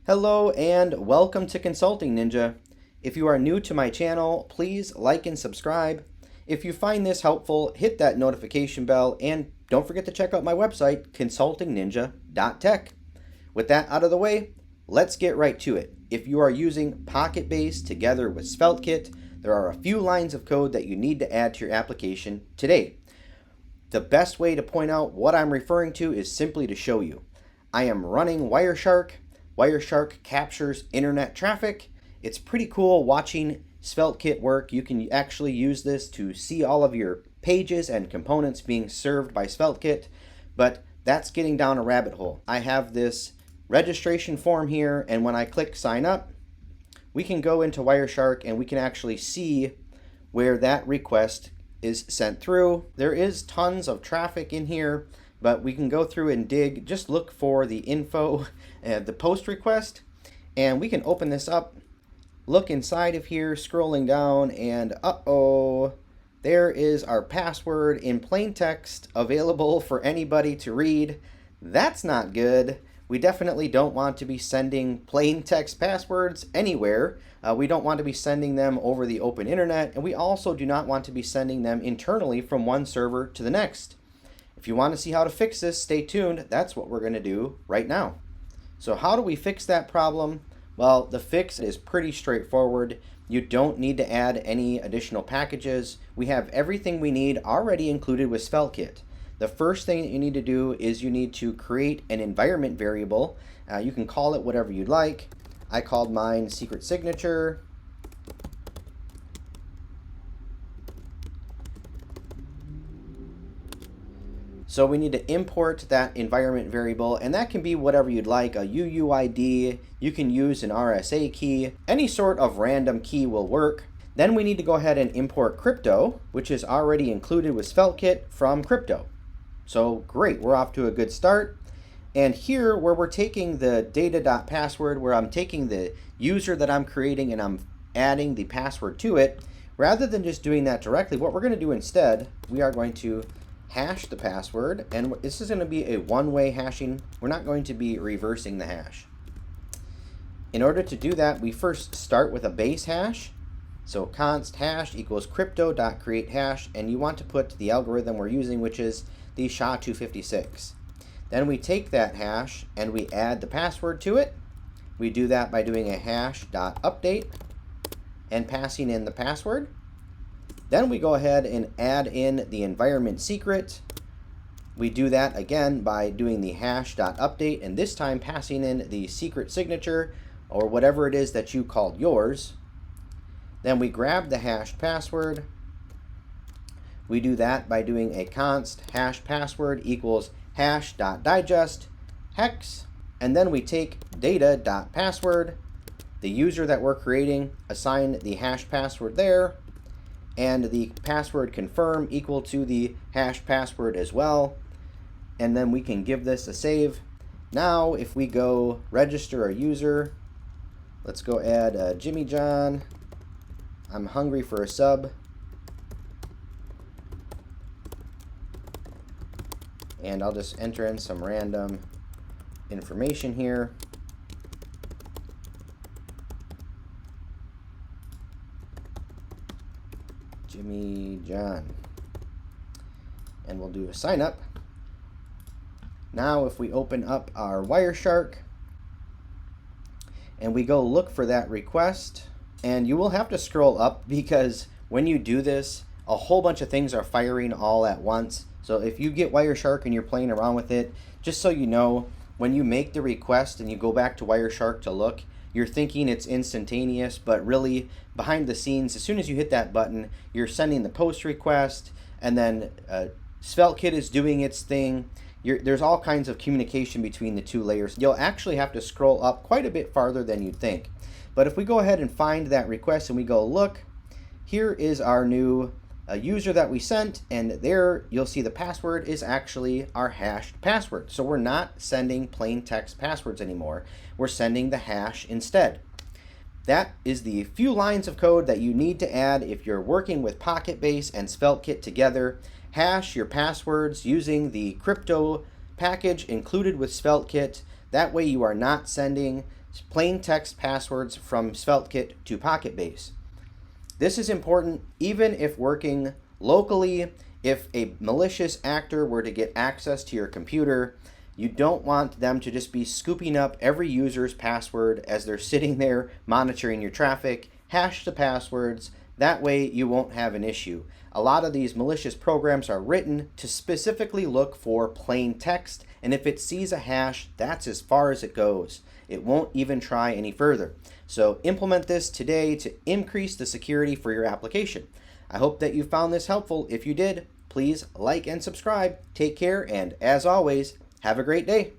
Hello and welcome to Consulting Ninja. If you are new to my channel, please like and subscribe. If you find this helpful, hit that notification bell and don't forget to check out my website, consultingninja.tech. With that out of the way, let's get right to it. If you are using PocketBase together with SvelteKit, there are a few lines of code that you need to add to your application today. The best way to point out what I'm referring to is simply to show you. I am running Wireshark. Wireshark captures internet traffic. It's pretty cool watching SvelteKit work. You can actually use this to see all of your pages and components being served by SvelteKit, but that's getting down a rabbit hole. I have this registration form here, and when I click sign up, we can go into Wireshark and we can actually see where that request is sent through. There is tons of traffic in here, but we can go through and dig, just look for the info, the post request, and we can open this up, look inside of here, scrolling down, and there is our password in plain text available for anybody to read. That's not good. We definitely don't want to be sending plain text passwords anywhere. We don't want to be sending them over the open internet, and we also do not want to be sending them internally from one server to the next. If you want to see how to fix this, stay tuned. That's what we're going to do right now. So how do we fix that problem? Well, the fix is pretty straightforward. You don't need to add any additional packages. We have everything we need already included with SvelteKit. The first thing that you need to do is you need to create an environment variable. You can call it whatever you'd like. I called mine secret signature. So we need to import that environment variable, and that can be whatever you'd like, a UUID, you can use an RSA key, any sort of random key will work. Then we need to go ahead and import crypto, which is already included with SvelteKit from crypto. So great, we're off to a good start. And here where we're taking the data.password, where I'm taking the user that I'm creating and I'm adding the password to it, rather than just doing that directly, what we're going to do instead, we are going to hash the password, and this is going to be a one-way hashing. We're not going to be reversing the hash. In order to do that, we first start with a base hash. So const hash equals crypto.createHash, and you want to put the algorithm we're using, which is the SHA-256. Then we take that hash and we add the password to it. We do that by doing a hash.update and passing in the password. Then we go ahead and add in the environment secret. We do that again by doing the hash.update and this time passing in the secret signature or whatever it is that you called yours. Then we grab the hashed password. We do that by doing a const hash password equals hash.digest hex, and then we take data.password, the user that we're creating, assign the hash password there, and the password confirm equal to the hash password as well, and then we can give this a save. Now if we go register a user, let's go add Jimmy John. I'm hungry for a sub. And I'll just enter in some random information here. Jimmy John. And we'll do a sign up. Now if we open up our Wireshark and we go look for that request, and you will have to scroll up because when you do this, a whole bunch of things are firing all at once. So if you get Wireshark and you're playing around with it, just so you know, when you make the request and you go back to Wireshark to look, you're thinking it's instantaneous, but really behind the scenes, as soon as you hit that button, you're sending the post request, and then SvelteKit is doing its thing. There's all kinds of communication between the two layers. You'll actually have to scroll up quite a bit farther than you'd think. But if we go ahead and find that request and we go look, here is our new user that we sent, and there you'll see the password is actually our hashed password. So we're not sending plain text passwords anymore. We're sending the hash instead. That is the few lines of code that you need to add if you're working with PocketBase and SvelteKit together. Hash your passwords using the crypto package included with SvelteKit. That way you are not sending plain text passwords from SvelteKit to PocketBase. This is important even if working locally. If a malicious actor were to get access to your computer, you don't want them to just be scooping up every user's password as they're sitting there monitoring your traffic. Hash the passwords. That way you won't have an issue. A lot of these malicious programs are written to specifically look for plain text, and if it sees a hash, that's as far as it goes. It won't even try any further. So implement this today to increase the security for your application. I hope that you found this helpful. If you did, please like and subscribe. Take care, and as always, have a great day.